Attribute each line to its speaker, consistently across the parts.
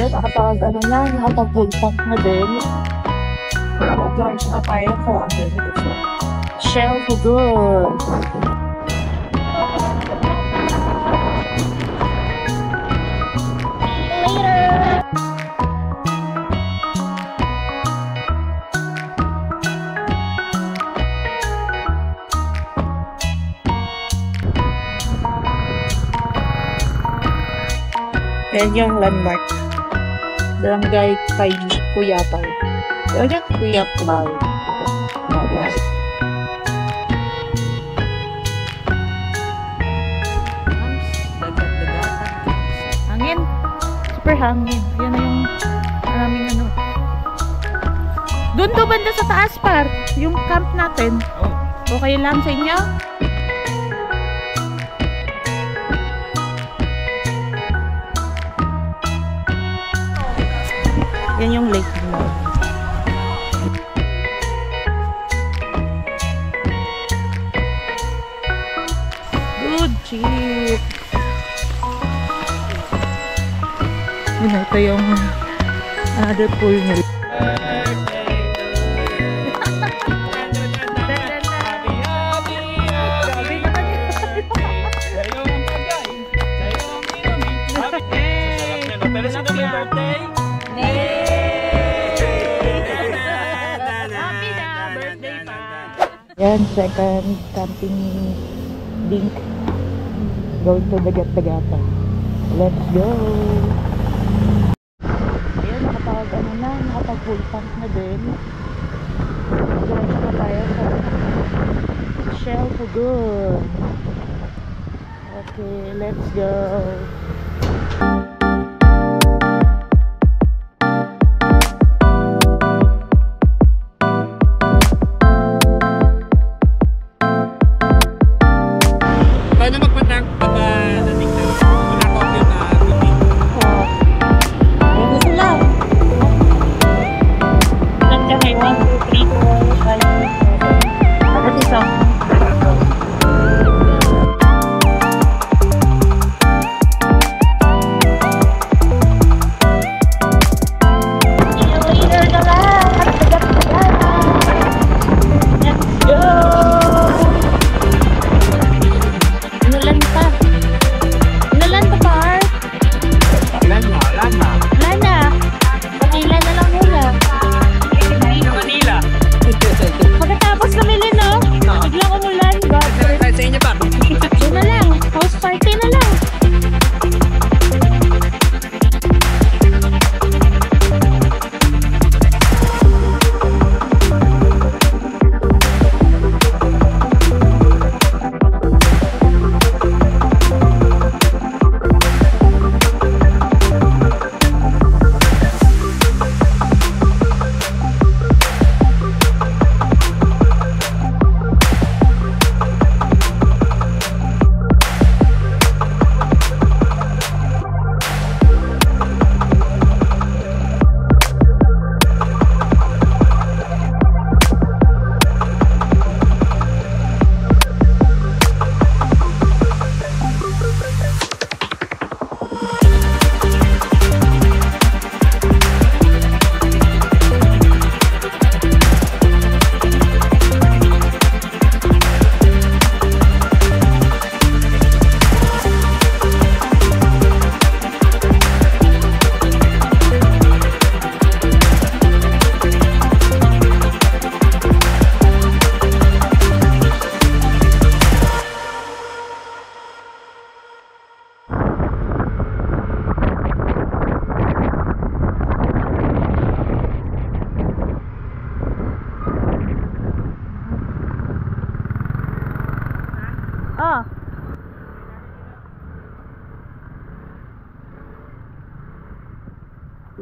Speaker 1: Ayun, nakapag-ano na, nakapag-bulpak na din. Charge na tayo sa Shell for good. Yan yung landmark. Barangay kay Kuyapay. Yan yung Kuyapay. Hangin. Super hangin. Yan na yung maraming ano. Doon to banda sa taas par. Yung camp natin. Okay lang sa inyo? Yan yung lake mo. Good jeep. Yun, ito yung other pool nila. Yan, second camping link. Going to Dagat-Dagatan. Let's go! Ayan, nakapag-ano na, nakapag-full tank na din. Charge na tayo sa Shell for good. Okay, let's go!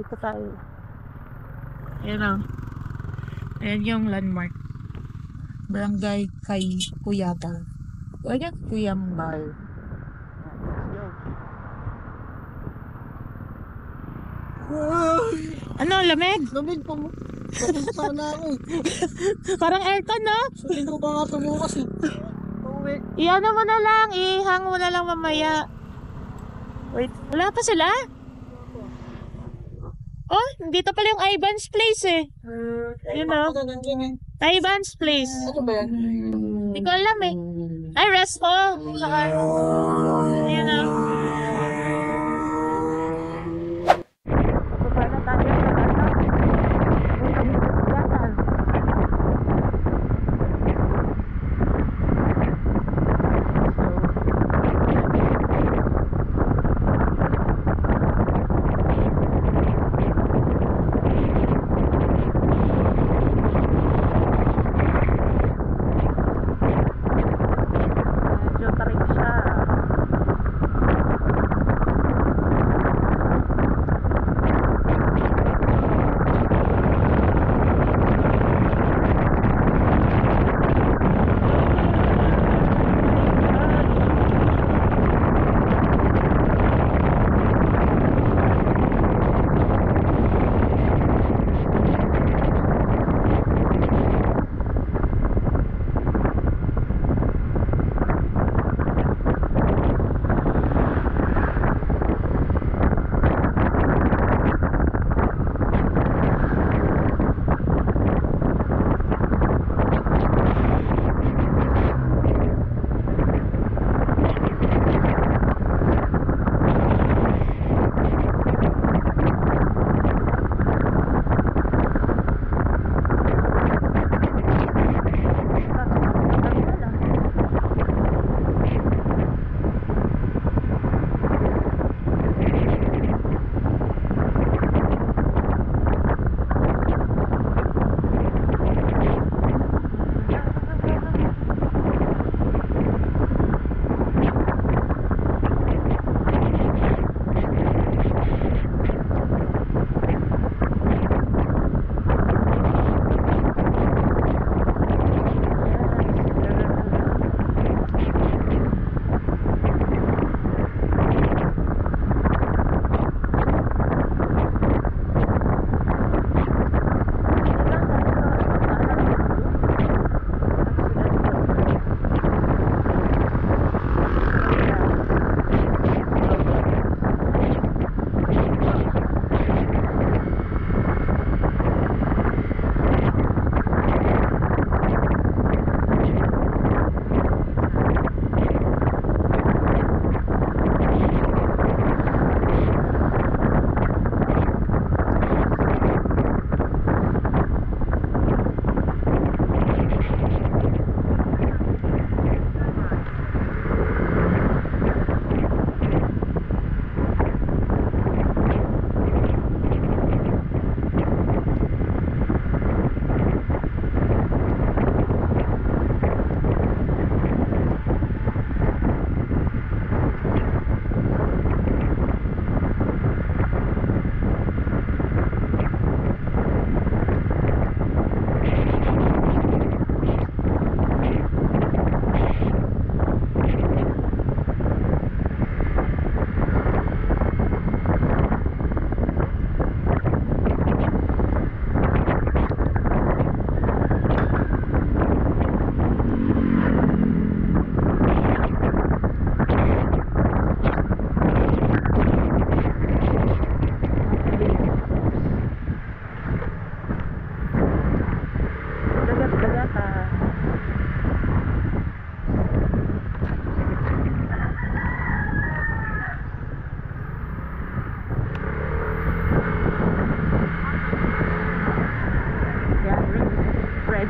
Speaker 1: Dito tayo. Ayan o. Ayan yung landmark. Barangay kay Kuyapay. Ayan, Kuyambal. Ano, lamig?
Speaker 2: Lamig pa mo. Sana ako.
Speaker 1: Parang aircon, no?
Speaker 2: Sulit ko pa nga tumukas eh.
Speaker 1: Iyan mo na lang, ihang mo na lang mamaya. Wait, wala pa sila? dito pala yung Ivan's Place eh. You know? Ivan's Place.
Speaker 2: Ano ba yan?
Speaker 1: Hindi ko alam eh. Ay, rest hall. You know? Baba na tayo sa ano. Punta dito sa Gatal. Medyo tarik siya.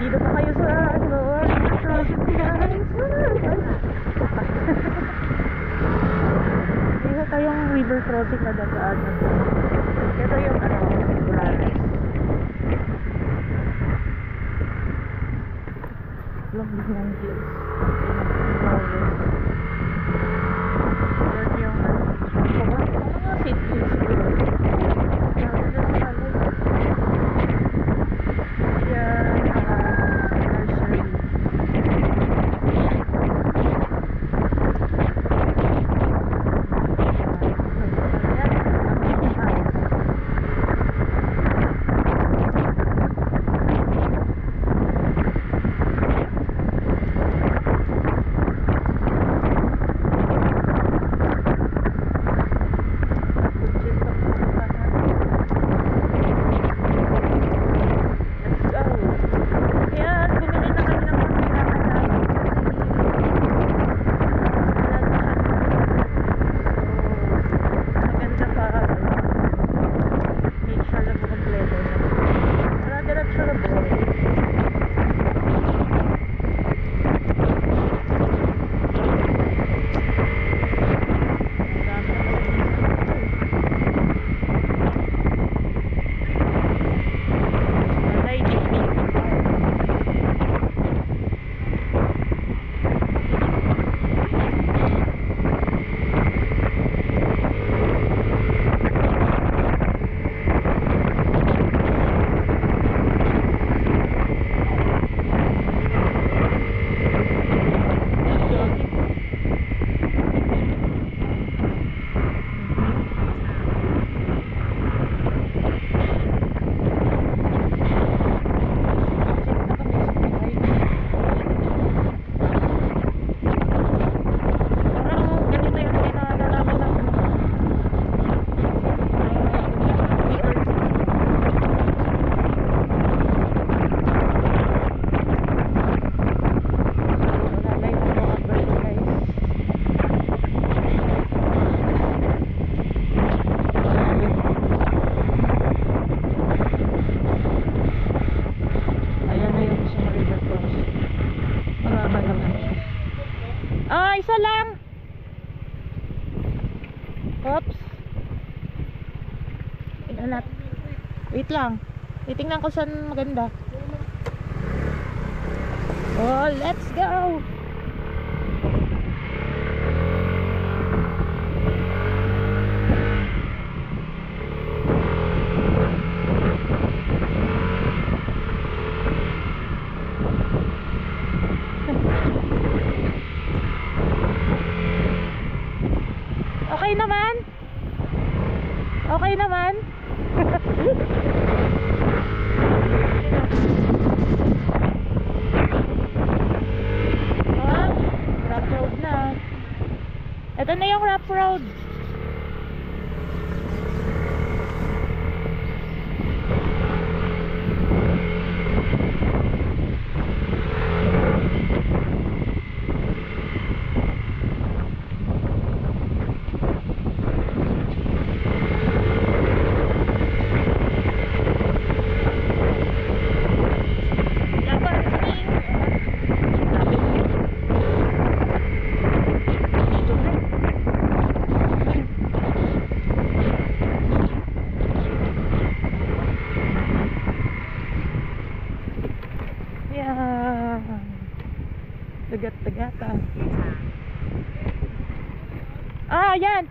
Speaker 1: Dito pa kayo sa ano, dito tayong river crossing na dadaan. Ito yung ano, Buralis. Long Beach Hills. Yan yung mga city siguro. Tingnan natin. Wait lang. Titingnan ko saan maganda. Oh, let's go! Okay naman? Okay naman? Ah, rough road na. Ito na yung rough road. Dagat-dagatan. Ah, yan.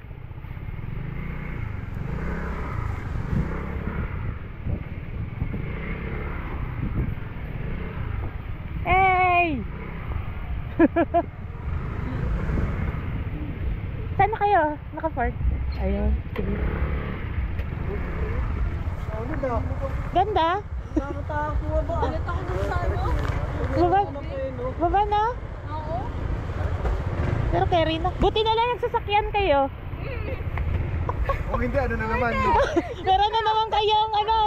Speaker 1: Hey! Saan na kayo? Naka-park? Ayun, sige. Ganda?
Speaker 2: Nakakatakot ba? Alit ako dun sa ano?
Speaker 1: Baba, baba na?
Speaker 2: Oo.
Speaker 1: Pero carry na. Buti na lang nagsasakyan kayo.
Speaker 3: Kung hindi, ano na naman?
Speaker 1: Meron na naman kayong ano,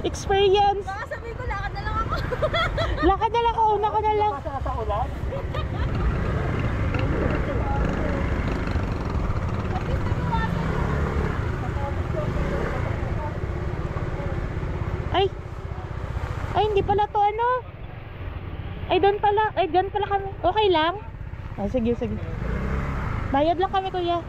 Speaker 1: experience.
Speaker 2: Baka sabihin ko, lakad na lang ako.
Speaker 1: Lakad na lang ako, una ko na lang.
Speaker 2: Sa ulan?
Speaker 1: Ay, ay hindi pala to ano. Ay doon pala, ay doon pala kami. Okay lang? Ah, sige, sige. Bayad lang kami, kuya.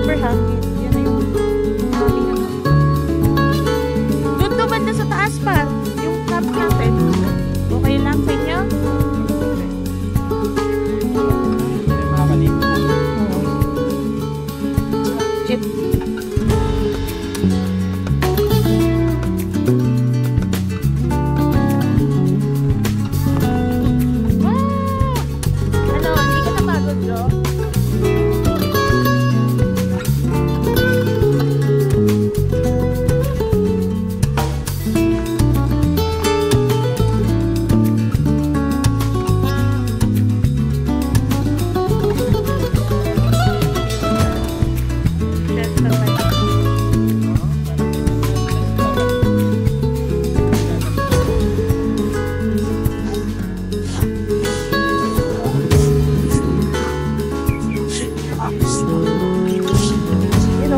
Speaker 1: Super hangin. Yan na yung aming ano. Doon to banda sa taas pa. Yung camp natin. Okay lang sa inyo? Shit. Ano, hindi ka napagod, bro?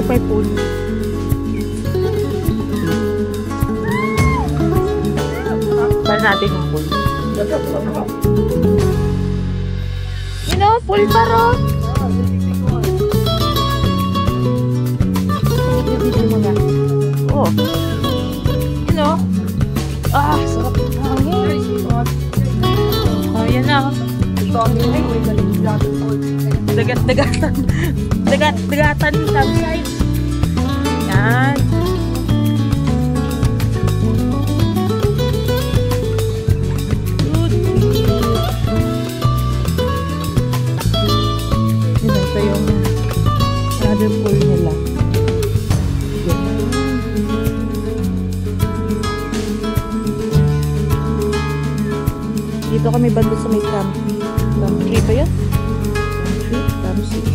Speaker 1: May pool. Para natin yung pool. You know, pool pa ron. Oh. You know. Ah, sarap ng hangin. Oh, yan na. Dagat-dagatan. Dagat-dagatan subside. Yan. Good. Yun, ito yung another pool nila. Dito kami banda sa may camp. Camp 3 ba yun? Camp 6.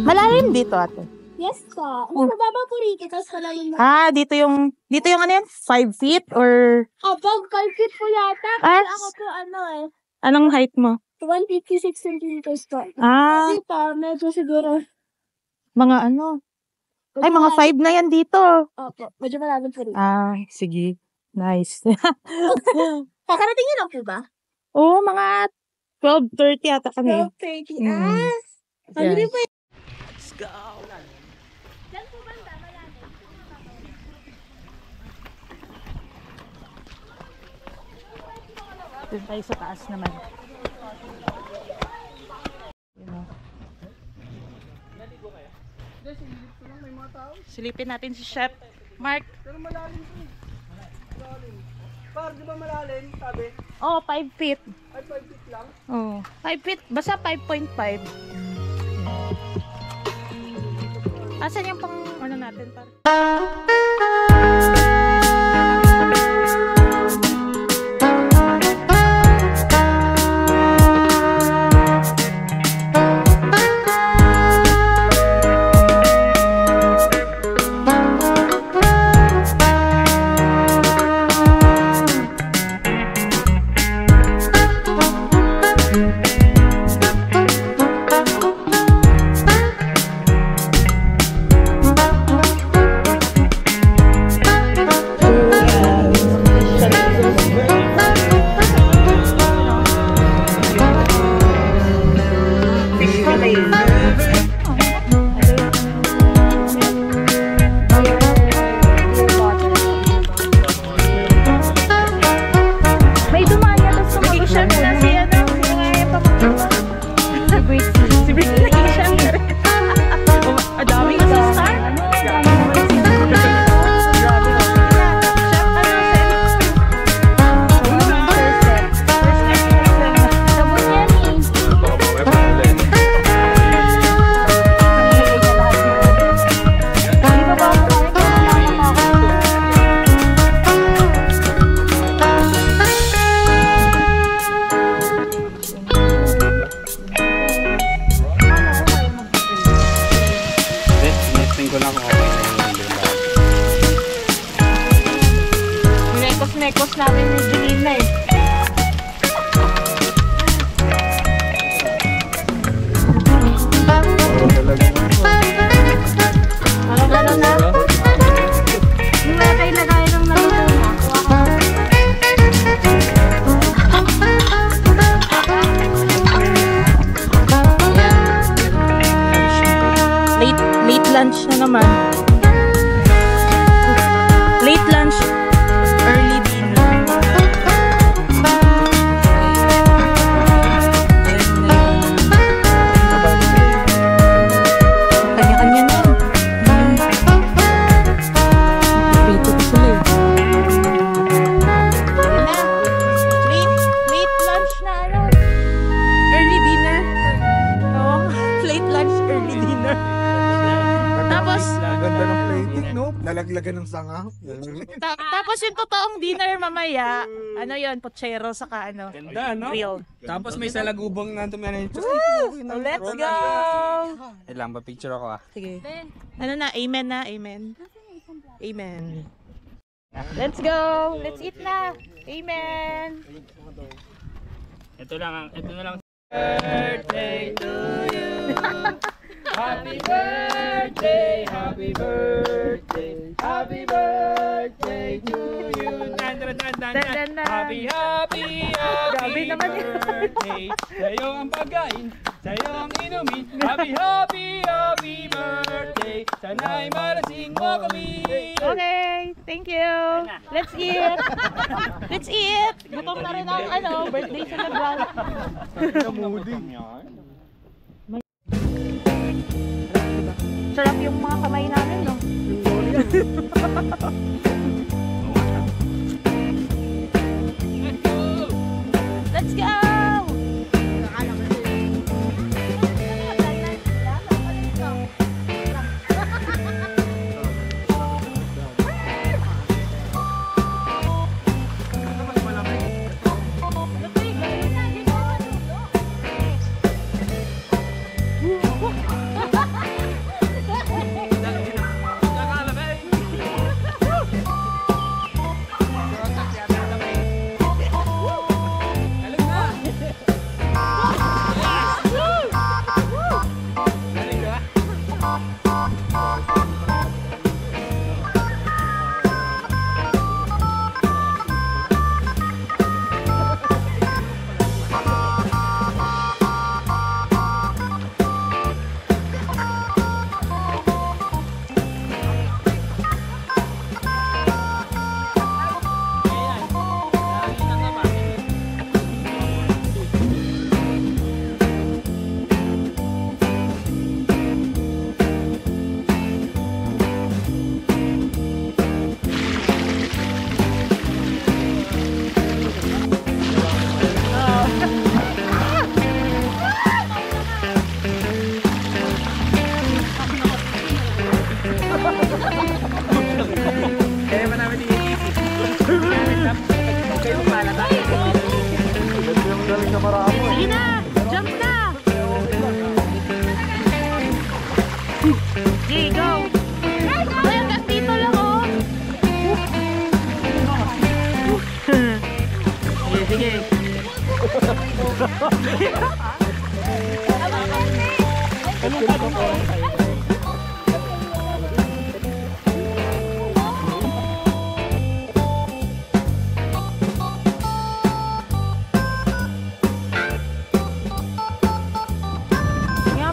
Speaker 1: Malalim dito, ate.
Speaker 2: Yes po. Mababa po rito, tapos wala yung...
Speaker 1: Dito yung ano yan? 5 feet or...
Speaker 2: Above 5 feet po yata.
Speaker 1: Ah,
Speaker 2: Ako po
Speaker 1: anong height mo?
Speaker 2: 156 centimeters po. Dito, medyo siguro...
Speaker 1: Mga ano? Ay, mga 5 na yan dito.
Speaker 2: Opo, medyo malapit po rito.
Speaker 1: Sige. Nice.
Speaker 2: Kakarating niyo lang po ba?
Speaker 1: Oo, mga 12:30 ata kami.
Speaker 2: 12:30.
Speaker 1: Ano
Speaker 2: rin po
Speaker 1: Let's go.
Speaker 2: Diyan po banda, malapit.
Speaker 1: Doon tayo sa taas naman. Silipin natin si Chef Mark.
Speaker 3: Pero malalim po. Malalim. Par, di ba malalim? Sabi?
Speaker 1: 5 feet.
Speaker 3: Ay, 5 feet lang?
Speaker 1: 5 feet. Basta 5.5. Asan yung pang ano natin par? Nekos namin ni Julina eh. Ano na? Yung wala kayo lagay ng naluluna. Late lunch na naman. Late lunch. Early dinner. Kanya-kanya na. Prito ko sila eh. Late lunch na ano. Early dinner. Late lunch, early dinner. Tapos,
Speaker 3: Ganda ng plating, no? Nalaglagan ng sanga.
Speaker 1: tapos yung totoong dinner mamaya, ano yun, pochero saka ano,
Speaker 4: Ganda, no?
Speaker 1: grilled.
Speaker 4: Tapos may salagubong na tumanan.
Speaker 1: Let's go!
Speaker 4: Ilang ba picture ako
Speaker 1: Sige. Ano na, amen na, amen. Amen. Let's go! Let's eat na! Amen!
Speaker 4: Ito na lang. Birthday to you. Happy birthday, happy birthday, happy birthday to you. Happy
Speaker 1: Grabe naman yun.
Speaker 4: birthday. Sa'yo ang pagkain, sa'yo ang inumin. Happy birthday. Sana'y marasing mo kami.
Speaker 1: Okay, thank you. Let's eat. Let's eat. Gutom na rin ang birthday celebrant. Sarap yung mga kamay namin, no? Let's go! Nga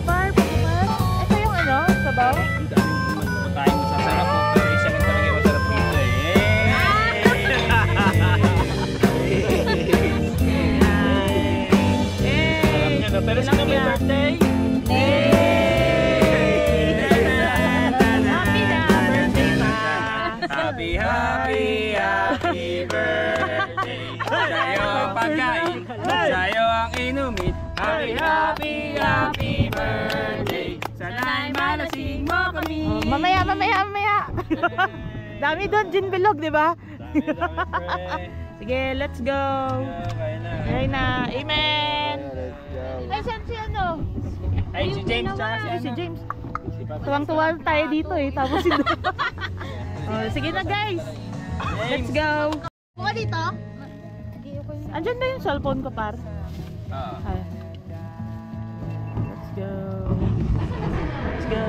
Speaker 1: par, ito yung ano, sabaw?
Speaker 4: Ang daming pagkain masasarap po. Pero isa lang talaga yung masarap dito Sarap niya no? Pero sino may birthday? Happy, happy, happy birthday. Sa'yo ang pagkain, sa'yo ang inumin. Happy, happy, happy birthday. Sana'y malasing mo kami.
Speaker 1: Mamaya. Dami doon, gin bilog, di ba?
Speaker 4: Dami,
Speaker 1: Sige, let's go. Okay na. Amen. Ay, saan si ano?
Speaker 4: Ay, si James tsaka si
Speaker 1: Ay, si
Speaker 4: ano?
Speaker 1: James. Tuwang-tuwa tayo dito eh. Tapos si oh, sige na guys. Let's go.
Speaker 2: Buka dito?
Speaker 1: Andyan ba yung cellphone ko par? Ay. Let's go. Let's go.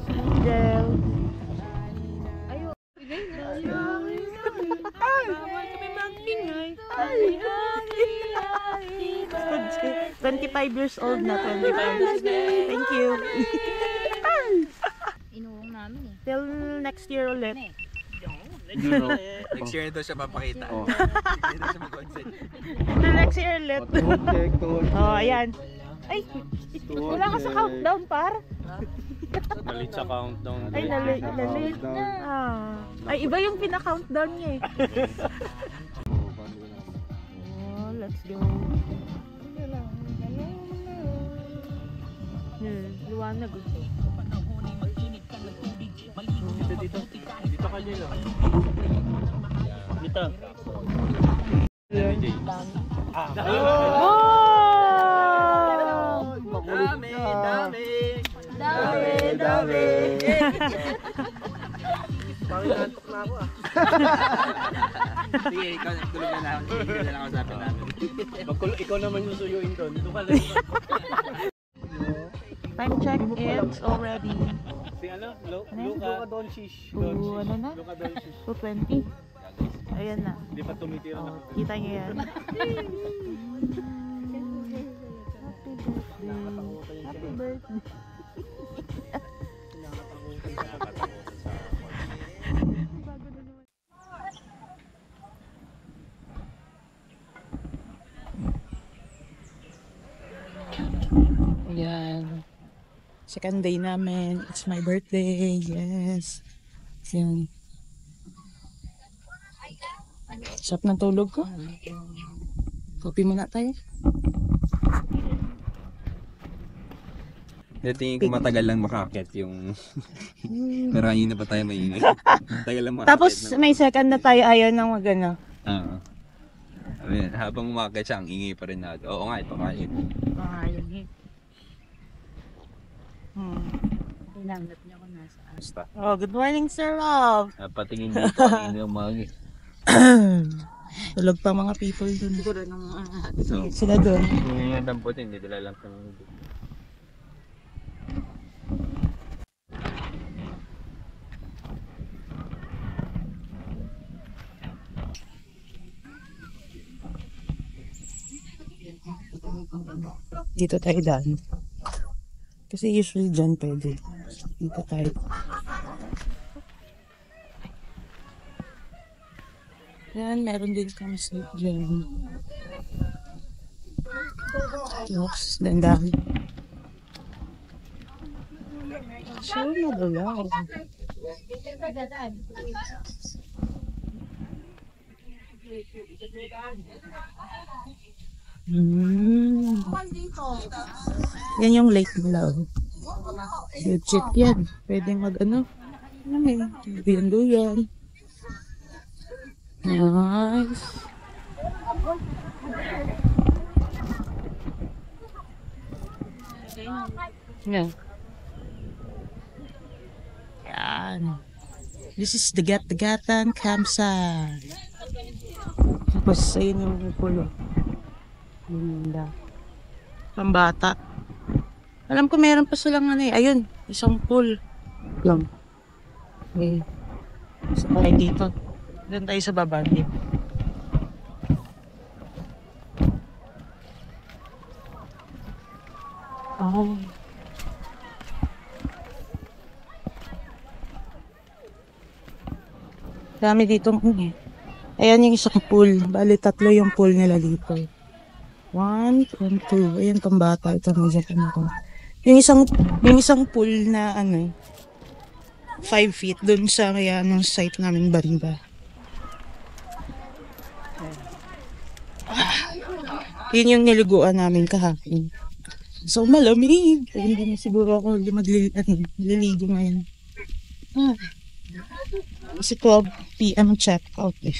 Speaker 1: Angel. Bawal kami mag-ingay. 25 years old na. 25. Thank you.
Speaker 2: Inuwang namin eh.
Speaker 1: Till next year ulit.
Speaker 3: Next year ito siya papakita. Dito siya mag-concert.
Speaker 1: Till next year ulit. Oh, ayan. Ay, wala ka sa countdown par.
Speaker 4: Nalit sa countdown.
Speaker 1: Ay, nalit na. Ay, iba yung pina-countdown niya eh. Oh, let's go. Luwanag.
Speaker 4: Dito ka nyo. Dito.
Speaker 3: Dami. Panginantok na ako ah. Sige, ikaw tulog na lang. Sige na lang ako sabi namin.
Speaker 4: Ikaw naman yung suyuin doon. Dito ka lang.
Speaker 1: Time check, it's already
Speaker 4: Si ano? Luka Doncic.
Speaker 1: ano na?
Speaker 4: Luka Doncic.
Speaker 1: 2:20. Ayan na.
Speaker 4: Hindi pa tumitira na.
Speaker 1: Oh, kita niyo yan. Happy birthday. Ayan. Second day namin. It's my birthday. Yes. Ayan. Sarap ng tulog ko. Kopi muna tayo.
Speaker 3: Tingin ko matagal lang makakit yung... Pero kanina pa tayo maingay. Tagal lang makakit.
Speaker 1: Tapos may second na tayo ayaw ng magano.
Speaker 3: Oo. Habang umakit siya, ang ingay pa rin natin. Oo nga, ito kayo.
Speaker 2: Tinanggap niya kung nasaan.
Speaker 3: Basta.
Speaker 1: Oh, good morning, Sir Rob.
Speaker 3: Patingin dito, ang ingay umagi.
Speaker 1: Tulog pa mga people dun.
Speaker 2: Siguro nung
Speaker 3: So,
Speaker 1: Sila dun.
Speaker 3: yung dampot, hindi dala lang sa mga.
Speaker 1: Dito tayo daan. Kasi usually dyan pwede. Dito tayo. Yan, meron din kami sleep dyan. Oops, dandan. So, madalaw. Yan yung lake nila. Legit yan. Pwedeng mag ano. Duyan. Nice. Yan. Yan. This is the Gat-Gatan campsite. Tapos, ayun yung pulo. Ganda. Pambata. Alam ko meron pa silang ano eh. Ayun, isang pool lang. Okay. Isa tayo dito. Doon tayo sa baba. Oh. Dami dito. Ayan yung isang pool. Bali, 3 yung pool nila dito. 1, 2. Ayan tong bata. Ito nandiyan ko. Yung isang pool na 5 feet dun sa kaya ng site namin banda. Yun yung niliguan namin kahapon. So malamig. Hindi na siguro ako magliligo ngayon. Kasi 12 PM check out eh.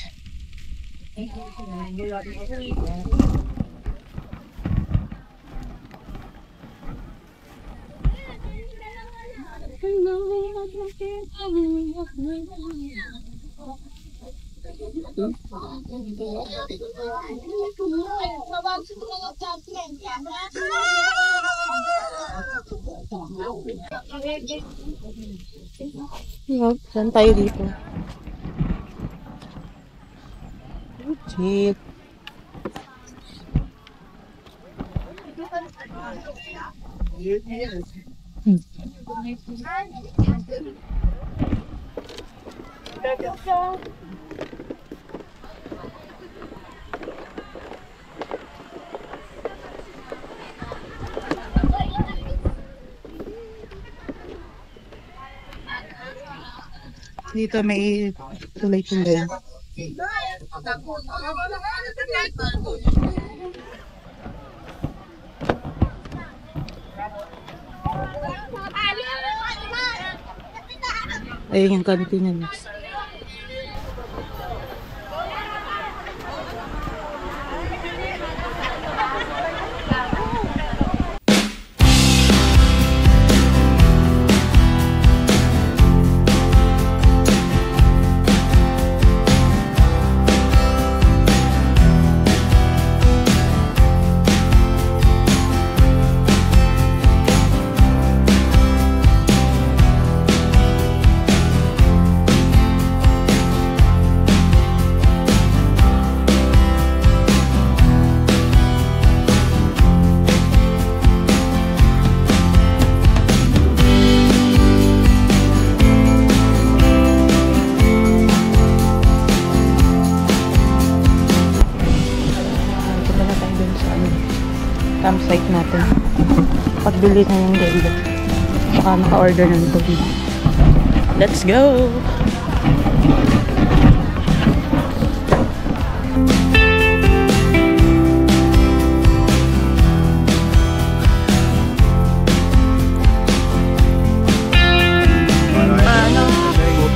Speaker 1: Saan tayo dito? Shit. Dito may tulay-tulay. Ayun yung kantina niya. Campsite natin. Pagbili na yung ganda. Baka maka-order ng tubig. Let's go!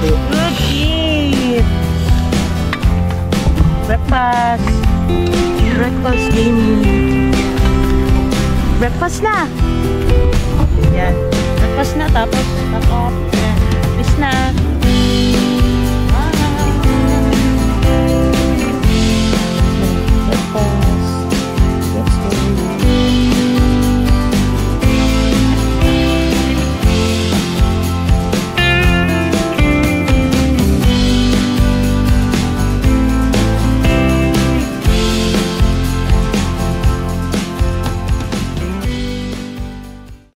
Speaker 1: Good eat! Breakfast! Breakfast gaming! Breakfast na! Yan. Breakfast na tapos